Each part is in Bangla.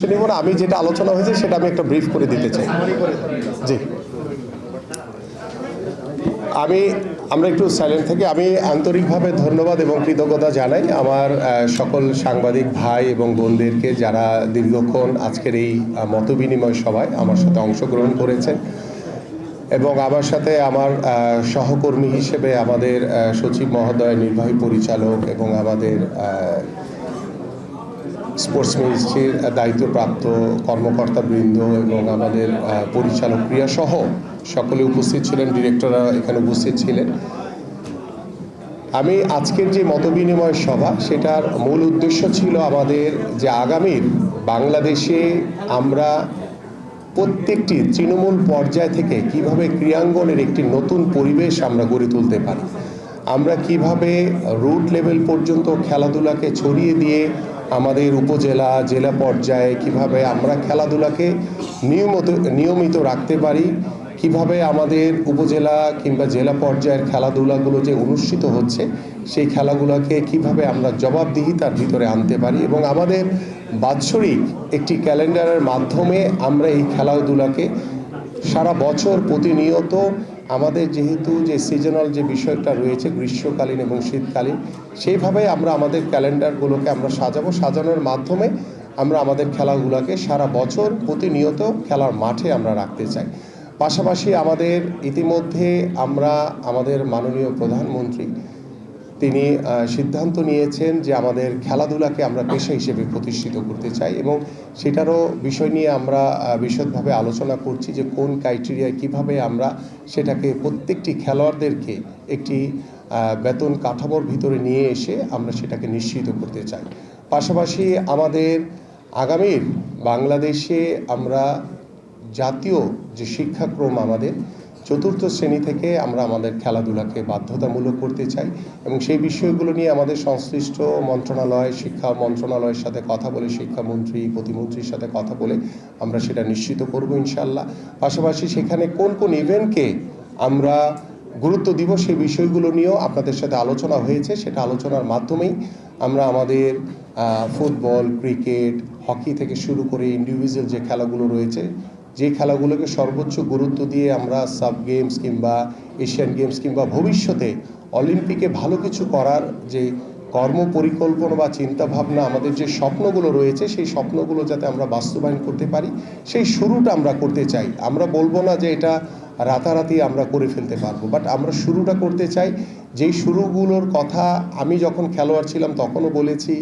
আমি যেটা আলোচনা হয়েছে সেটা আমি একটা ব্রিফ করে দিতে চাই। জি, আমরা একটু সাইলেন্ট থেকে আমি আন্তরিকভাবে ধন্যবাদ এবং কৃতজ্ঞতা জানাই আমার সকল সাংবাদিক ভাই এবং বোনদেরকে যারা দীর্ঘক্ষণ আজকের এই মতবিনিময় সভায় আমার সাথে অংশগ্রহণ করেছেন এবং আমার সাথে আমার সহকর্মী হিসেবে আমাদের সচিব মহোদয়, নির্বাহী পরিচালক এবং আমাদের স্পোর্টস মিনিস্ট্রির দায়িত্বপ্রাপ্ত কর্মকর্তাবৃন্দ এবং আমাদের পরিচালক ক্রিয়াসহ সকলে উপস্থিত ছিলেন, ডিরেক্টররা এখানে উপস্থিত ছিলেন। আমি আজকের যে মতবিনিময় সভা সেটার মূল উদ্দেশ্য ছিল আমাদের যে আগামীর বাংলাদেশে আমরা প্রত্যেকটি তৃণমূল পর্যায় থেকে কিভাবে ক্রীড়াঙ্গনের একটি নতুন পরিবেশ আমরা গড়ে তুলতে পারি, আমরা কিভাবে রুট লেভেল পর্যন্ত খেলাধুলাকে ছড়িয়ে দিয়ে আমাদের উপজেলা জেলা পর্যায়ে কিভাবে আমরা খেলাধুলাকে নিয়মিত রাখতে পারি, কিভাবে আমাদের উপজেলা কিংবা জেলা পর্যায়ের খেলাধুলাগুলো যে অনুষ্ঠিত হচ্ছে সেই খেলাগুলোকে কিভাবে আমরা জবাবদিহিতার ভিতরে আনতে পারি এবং আমাদের বাৎসরিক একটি ক্যালেন্ডারের মাধ্যমে আমরা এই খেলাধুলাকে সারা বছর প্রতিনিয়ত আমাদের যেহেতু যে সিজনাল যে বিষয়টা রয়েছে গ্রীষ্মকালীন এবং শীতকালীন, সেইভাবে আমরা আমাদের ক্যালেন্ডারগুলোকে আমরা সাজানোর মাধ্যমে আমরা আমাদের খেলাগুলোকে সারা বছর প্রতিনিয়ত খেলার মাঠে আমরা রাখতে চাই। পাশাপাশি আমাদের ইতিমধ্যে আমাদের মাননীয় প্রধানমন্ত্রী তিনি সিদ্ধান্ত নিয়েছেন যে আমাদের খেলাধুলাকে আমরা পেশা হিসেবে প্রতিষ্ঠিত করতে চাই এবং সেটারও বিষয় নিয়ে আমরা বিশদভাবে আলোচনা করছি যে কোন ক্রাইটেরিয়ায় কিভাবে আমরা সেটাকে প্রত্যেকটি খেলোয়াড়দেরকে একটি বেতন কাঠামোর ভিতরে নিয়ে এসে আমরা সেটাকে নিশ্চিত করতে চাই। পাশাপাশি আমাদের আগামীর বাংলাদেশে আমরা জাতীয় যে শিক্ষাক্রম আমাদের চতুর্থ শ্রেণী থেকে আমরা আমাদের খেলাধুলাকে বাধ্যতামূলক করতে চাই এবং সেই বিষয়গুলো নিয়ে আমাদের সংশ্লিষ্ট মন্ত্রণালয়, শিক্ষা মন্ত্রণালয়ের সাথে কথা বলে, শিক্ষামন্ত্রী প্রতিমন্ত্রীর সাথে কথা বলে আমরা সেটা নিশ্চিত করব ইনশাল্লাহ। পাশাপাশি সেখানে কোন কোন ইভেন্টকে আমরা গুরুত্ব দিব সেই বিষয়গুলো নিয়েও আপনাদের সাথে আলোচনা হয়েছে। সেটা আলোচনার মাধ্যমেই আমরা আমাদের ফুটবল, ক্রিকেট, হকি থেকে শুরু করে ইন্ডিভিজুয়াল যে খেলাগুলো রয়েছে, যে খেলাগুলোকে সর্বোচ্চ গুরুত্ব দিয়ে আমরা সাব গেমস কিংবা এশিয়ান গেমস কিংবা ভবিষ্যতে অলিম্পিকে ভালো কিছু করার যে কর্মপরিকল্পনা বা চিন্তাভাবনা, আমাদের যে স্বপ্নগুলো রয়েছে সেই স্বপ্নগুলো যাতে আমরা বাস্তবায়ন করতে পারি সেই শুরুটা আমরা করতে চাই। আমরা বলবো না যে এটা রাতারাতি আমরা করে ফেলতে পারবো, বাট আমরা শুরুটা করতে চাই। যেই শুরুগুলোর কথা আমি যখন খেলোয়াড় ছিলাম তখনও বলেছি,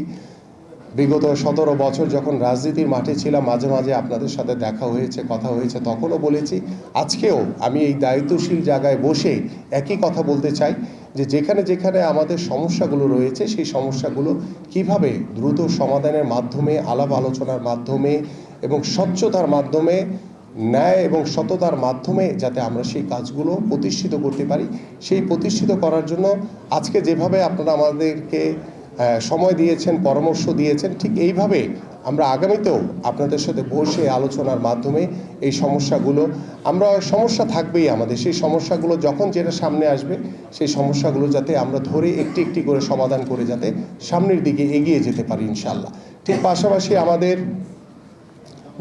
বিগত 17 বছর যখন রাজনীতির মাঠে ছিলাম মাঝে মাঝে আপনাদের সাথে দেখা হয়েছে, কথা হয়েছে, তখনও বলেছি, আজকেও আমি এই দায়িত্বশীল জায়গায় বসে একই কথা বলতে চাই যে যেখানে যেখানে আমাদের সমস্যাগুলো রয়েছে সেই সমস্যাগুলো কিভাবে দ্রুত সমাধানের মাধ্যমে, আলাপ আলোচনার মাধ্যমে এবং স্বচ্ছতার মাধ্যমে, ন্যায় এবং সততার মাধ্যমে যাতে আমরা সেই কাজগুলো প্রতিষ্ঠিত করতে পারি, সেই প্রতিষ্ঠিত করার জন্য আজকে যেভাবে আপনারা আমাদেরকে সময় দিয়েছেন, পরামর্শ দিয়েছেন, ঠিক এইভাবে আমরা আগামীতেও আপনাদের সাথে বসে আলোচনার মাধ্যমে এই সমস্যা থাকবেই আমাদের, সেই সমস্যাগুলো যখন যেটা সামনে আসবে সেই সমস্যাগুলো যাতে আমরা ধরে একটি একটি করে সমাধান করে যাতে সামনের দিকে এগিয়ে যেতে পারি ইনশাল্লাহ। ঠিক পাশাপাশি আমাদের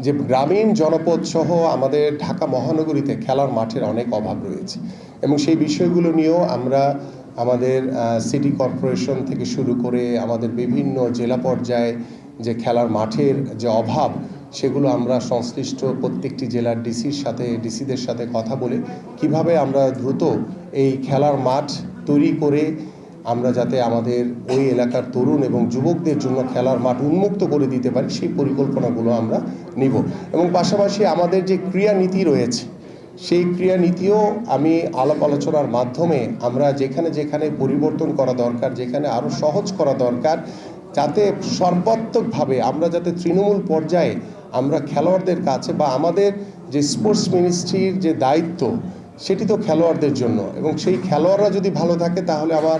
যে গ্রামীণ জনপদ সহ আমাদের ঢাকা মহানগরীতে খেলার মাঠের অনেক অভাব রয়েছে এবং সেই বিষয়গুলো নিয়েও আমরা আমাদের সিটি কর্পোরেশন থেকে শুরু করে আমাদের বিভিন্ন জেলা পর্যায়ে যে খেলার মাঠের যে অভাব সেগুলো আমরা সংশ্লিষ্ট প্রত্যেকটি জেলার ডিসিদের সাথে কথা বলে কিভাবে আমরা দ্রুত এই খেলার মাঠ তৈরি করে আমরা যাতে আমাদের ওই এলাকার তরুণ এবং যুবকদের জন্য খেলার মাঠ উন্মুক্ত করে দিতে পারি সেই পরিকল্পনাগুলো আমরা নিব এবং পাশাপাশি আমাদের যে ক্রীড়া নীতি রয়েছে সেই ক্রীড়া নীতিও আমি আলাপ আলোচনার মাধ্যমে আমরা যেখানে যেখানে পরিবর্তন করা দরকার, যেখানে আরও সহজ করা দরকার, যাতে সর্বাত্মকভাবে আমরা যাতে তৃণমূল পর্যায়ে আমরা খেলোয়াড়দের কাছে বা আমাদের যে স্পোর্টস মিনিস্ট্রির যে দায়িত্ব সেটি তো খেলোয়াড়দের জন্য এবং সেই খেলোয়াড়রা যদি ভালো থাকে তাহলে আমার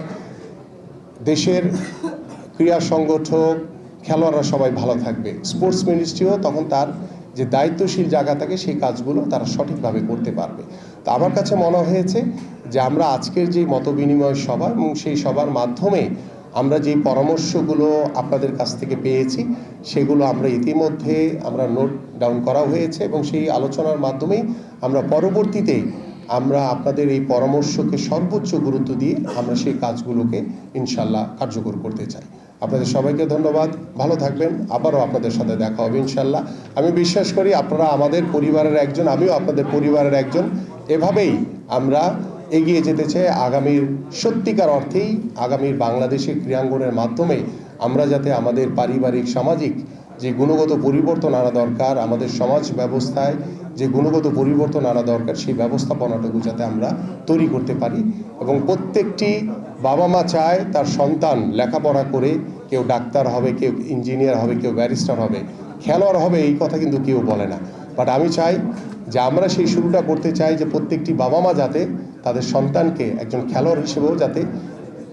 দেশের ক্রীড়া সংগঠক খেলোয়াড়রা সবাই ভালো থাকবে, স্পোর্টস মিনিস্ট্রিও তখন তার যে দায়িত্বশীল জায়গা থাকে সেই কাজগুলো তারা সঠিকভাবে করতে পারবে। তো আমার কাছে মনে হয়েছে যে আমরা আজকের যে মতবিনিময় সভা এবং সেই সভার মাধ্যমে আমরা যে পরামর্শগুলো আপনাদের কাছ থেকে পেয়েছি সেগুলো আমরা ইতিমধ্যে নোট ডাউন করা হয়েছে এবং সেই আলোচনার মাধ্যমেই আমরা পরবর্তীতে আমরা আপনাদের এই পরামর্শকে সর্বোচ্চ গুরুত্ব দিয়ে আমরা সেই কাজগুলোকে ইনশাল্লাহ কার্যকর করতে চাই। আপনাদের সবাইকে ধন্যবাদ, ভালো থাকবেন, আবারও আপনাদের সাথে দেখা হবে ইনশাল্লাহ। আমি বিশ্বাস করি আপনারা আমাদের পরিবারের একজন, আমিও আপনাদের পরিবারের একজন। এভাবেই আমরা এগিয়ে যেতে চাই আগামীর সত্যিকার অর্থেই আগামীর বাংলাদেশের ক্রীড়াঙ্গনের মাধ্যমে আমরা যাতে আমাদের পারিবারিক সামাজিক যে গুণগত পরিবর্তন আনা দরকার, আমাদের সমাজ ব্যবস্থায় যে গুণগত পরিবর্তন আনা দরকার সেই ব্যবস্থাপনাটুকু যাতে আমরা তৈরি করতে পারি। এবং প্রত্যেকটি বাবা মা চায় তার সন্তান লেখাপড়া করে কেউ ডাক্তার হবে, কেউ ইঞ্জিনিয়ার হবে, কেউ ব্যারিস্টার হবে, খেলোয়াড় হবে, এই কথা কিন্তু কেউ বলে না। বাট আমি চাই যে আমরা সেই শুরুটা করতে চাই যে প্রত্যেকটি বাবা মা যাতে তাদের সন্তানকে একজন খেলোয়াড় হিসেবেও যাতে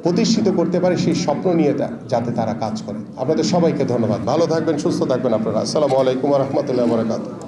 প্রতিষ্ঠিত করতে পারে সেই স্বপ্ন নিয়ে যাতে তারা কাজ করে। আপনাদের সবাইকে ধন্যবাদ, ভালো থাকবেন, সুস্থ থাকবেন আপনারা। আসসালামু আলাইকুম ওয়া রাহমাতুল্লাহি ওয়া বারাকাতুহু।